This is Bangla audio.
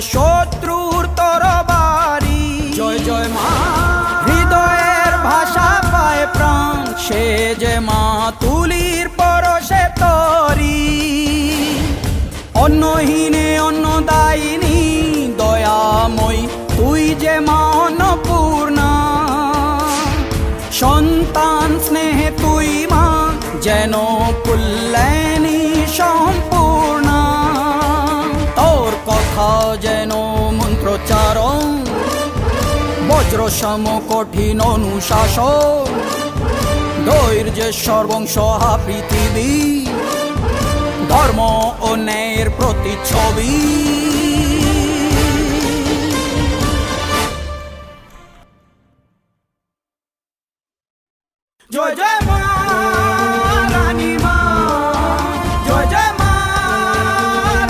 শত্রুর তরবারি। জয় জয় মা, হৃদয়ের ভাষা পায় প্রাণ, সে যে মা তুলির পরশে তরি। অন্নহীনে অন্নদায়িনী, দয়াময়ী তুই যে মা অন্নপূর্ণা। সন্তান স্নেহে তুই মা, যেন কল্যাণী সম্পূর্ণা। তোর কথা যেন মন্ত্রোচ্চারণ, বজ্র সম কঠিন অনুশাসন। ধৈর্যের সর্বংসহা পৃথিবী, ধর্ম ও ন্যায়ের প্রতিচ্ছবি।